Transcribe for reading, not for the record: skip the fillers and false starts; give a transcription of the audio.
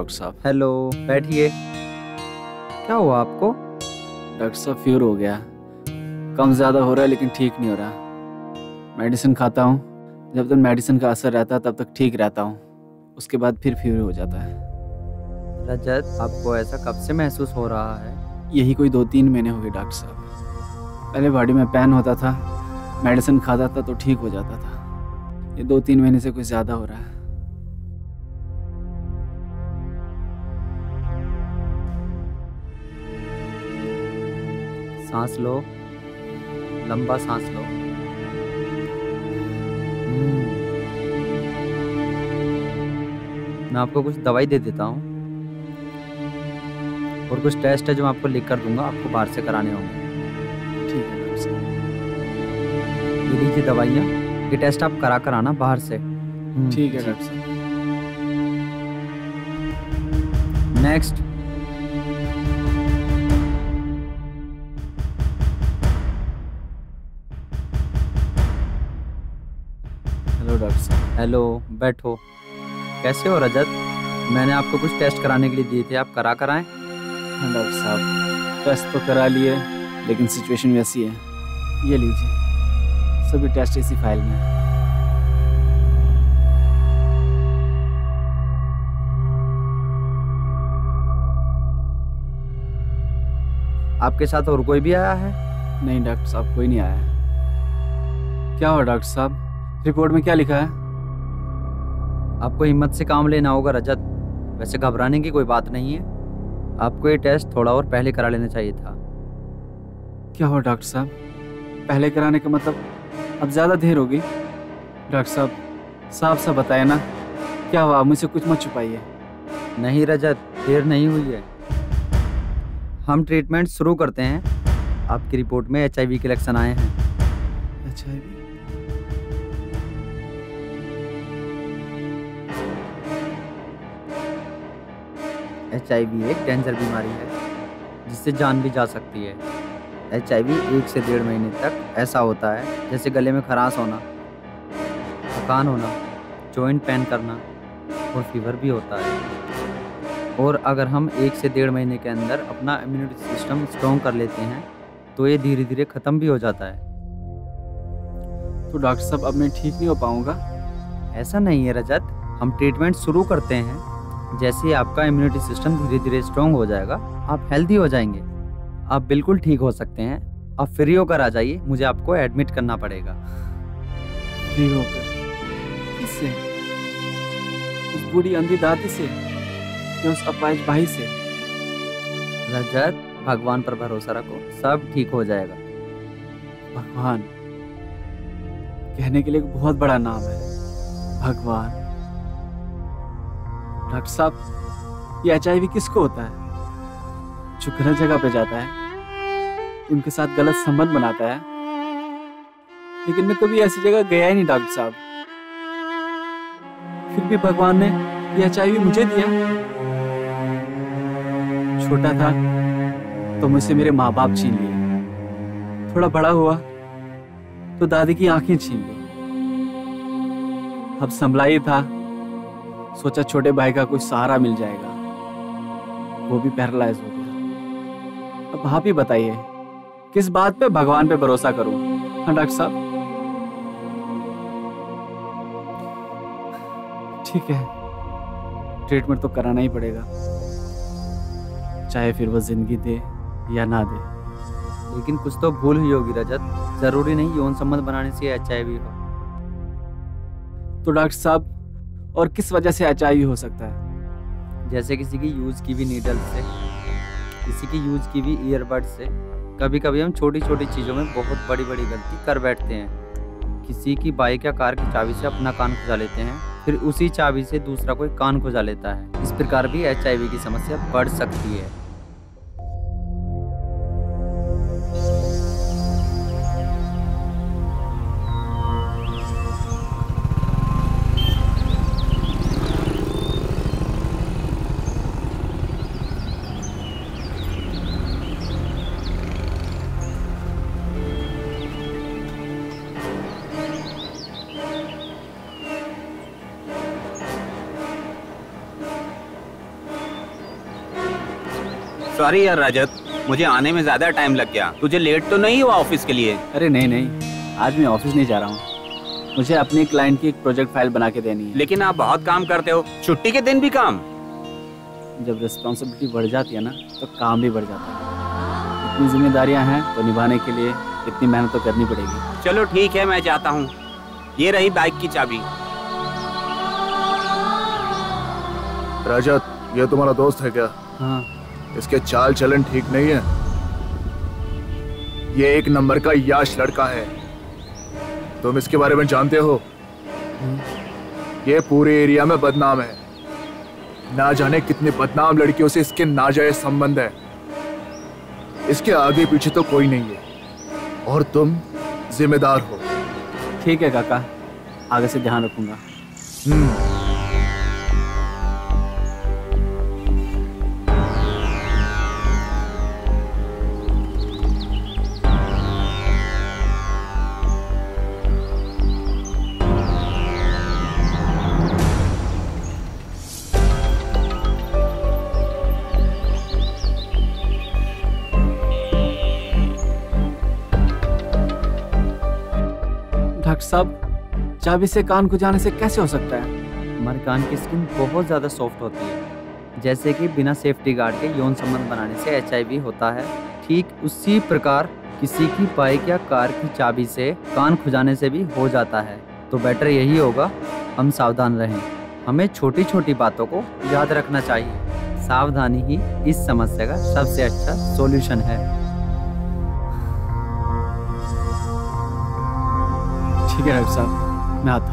Doctor साहब। Hello, बैठिए। क्या हुआ आपको? डॉक्टर साहब फीवर हो गया, कम ज़्यादा हो रहा है लेकिन ठीक नहीं हो रहा। मेडिसिन खाता हूँ, जब तक मेडिसिन का असर रहता है तब तक ठीक रहता हूँ, उसके बाद फिर फीवर हो जाता है। रजत, आपको ऐसा कब से महसूस हो रहा है? यही कोई 2-3 महीने हो गए डॉक्टर साहब। पहले बॉडी में पेन होता था, मेडिसिन खाता था तो ठीक हो जाता था। ये 2-3 महीने से कुछ ज़्यादा हो रहा है। सांस लो, लंबा सांस लो। मैं आपको कुछ दवाई दे देता हूँ और कुछ टेस्ट है जो मैं आपको लिख कर दूंगा, आपको बाहर से कराने होंगे। ठीक है डॉक्टर साहब। ये लीजिए दवाइयाँ, ये टेस्ट आप करा कर आना बाहर से। ठीक है डॉक्टर साहब। नेक्स्ट। हेलो डॉक्टर साहब। हेलो, बैठो। कैसे हो रजत? मैंने आपको कुछ टेस्ट कराने के लिए दिए थे, आप करा कर आए? हाँ डॉक्टर साहब, टेस्ट तो करा लिए लेकिन सिचुएशन वैसी है। ये लीजिए, सभी टेस्ट इसी फाइल में है। आपके साथ और कोई भी आया है? नहीं डॉक्टर साहब, कोई नहीं आया है। क्या हुआ डॉक्टर साहब, रिपोर्ट में क्या लिखा है? आपको हिम्मत से काम लेना होगा रजत, वैसे घबराने की कोई बात नहीं है। आपको ये टेस्ट थोड़ा और पहले करा लेना चाहिए था। क्या हुआ डॉक्टर साहब, पहले कराने का मतलब अब ज़्यादा देर होगी। डॉक्टर साहब, साफ साफ बताए ना, क्या हुआ? मुझसे कुछ मत छुपाइए। नहीं रजत, देर नहीं हुई है। हम ट्रीटमेंट शुरू करते हैं। आपकी रिपोर्ट में HIV के लक्षण आए हैं। अच्छा है। HIV एक डेंजर बीमारी है जिससे जान भी जा सकती है। HIV 1 से 1.5 महीने तक ऐसा होता है जैसे गले में खराश होना, थकान होना, जॉइंट पेन करना और फीवर भी होता है। और अगर हम 1 से 1.5 महीने के अंदर अपना इम्यूनिटी सिस्टम स्ट्रॉन्ग कर लेते हैं तो ये धीरे धीरे ख़त्म भी हो जाता है। तो डॉक्टर साहब, अब मैं ठीक नहीं हो पाऊंगा? ऐसा नहीं है रजत, हम ट्रीटमेंट शुरू करते हैं। जैसे ही आपका इम्यूनिटी सिस्टम धीरे धीरे स्ट्रॉन्ग हो जाएगा, आप हेल्दी हो जाएंगे, आप बिल्कुल ठीक हो सकते हैं। आप फ्री होकर आ जाइए, मुझे आपको एडमिट करना पड़ेगा। फ्री होकर? किससे? उस बूढ़ी अंधी दादी से या उस अपाहिज भाई से? रजत, भगवान पर भरोसा रखो, सब ठीक हो जाएगा। भगवान कहने के लिए एक बहुत बड़ा नाम है, भगवान। डॉक्टर साहब, ये HIV किसको होता है? जो गलत जगह पे जाता है, उनके साथ गलत संबंध बनाता है। लेकिन मैं कभी ऐसी जगह गया ही नहीं डॉक्टर साहब, फिर भी भगवान ने ये HIV मुझे दिया। छोटा था तो मुझसे मेरे माँ बाप छीन लिए, थोड़ा बड़ा हुआ तो दादी की आंखें छीन ली। अब संभला ही था, सोचा छोटे भाई का कुछ सहारा मिल जाएगा, वो भी पैरालाइज हो गया। अब आप ही बताइए, किस बात पे भगवान पे भरोसा करूं? हाँ डॉक्टर साहब, ठीक है, ट्रीटमेंट तो कराना ही पड़ेगा, चाहे फिर वो जिंदगी दे या ना दे। लेकिन कुछ तो भूल हुई होगी रजत, जरूरी नहीं यौन संबंध बनाने से HIV हो। तो डॉक्टर साहब, और किस वजह से HIV हो सकता है? जैसे किसी की यूज की भी नीडल से, किसी की यूज की भी ईयरबड से। कभी कभी हम छोटी छोटी चीज़ों में बहुत बड़ी बड़ी गलती कर बैठते हैं। किसी की बाइक या कार की चाबी से अपना कान खुजा लेते हैं, फिर उसी चाबी से दूसरा कोई कान खुजा लेता है। इस प्रकार भी HIV की समस्या बढ़ सकती है। सॉरी यार रजत, मुझे आने में ज्यादा टाइम लग गया। तुझे लेट तो नहीं हुआ ऑफिस के लिए? अरे नहीं नहीं, आज मैं ऑफिस नहीं जा रहा हूँ। मुझे अपने क्लाइंट की एक प्रोजेक्ट फाइल बना के देनी है। लेकिन आप बहुत काम करते हो, छुट्टी के दिन भी काम। जब रिस्पॉन्सिबिलिटी बढ़ जाती है ना तो काम भी बढ़ जाता है। इतनी जिम्मेदारियां हैं तो निभाने के लिए इतनी मेहनत तो करनी पड़ेगी। चलो ठीक है, मैं जाता हूँ। ये रही बाइक की चाबी। रजत, ये तुम्हारा दोस्त है क्या? हाँ। इसके चाल चलन ठीक नहीं है। ये एक नंबर का याश लड़का है। तुम इसके बारे में जानते हो? ये पूरे एरिया में बदनाम है। ना जाने कितनी बदनाम लड़कियों से इसके नाजायज संबंध है। इसके आगे पीछे तो कोई नहीं है और तुम जिम्मेदार हो। ठीक है काका, आगे से ध्यान रखूंगा। डॉक्टर साहब, चाबी से कान खुजाने से कैसे हो सकता है? हमारे कान की स्किन बहुत ज़्यादा सॉफ्ट होती है। जैसे कि बिना सेफ्टी गार्ड के यौन संबंध बनाने से HIV होता है, ठीक उसी प्रकार किसी की बाइक या कार की चाबी से कान खुजाने से भी हो जाता है। तो बेटर यही होगा हम सावधान रहें। हमें छोटी छोटी बातों को याद रखना चाहिए। सावधानी ही इस समस्या का सबसे अच्छा सॉल्यूशन है। ठीक है डॉक्टर साहब, मैं आता हूँ।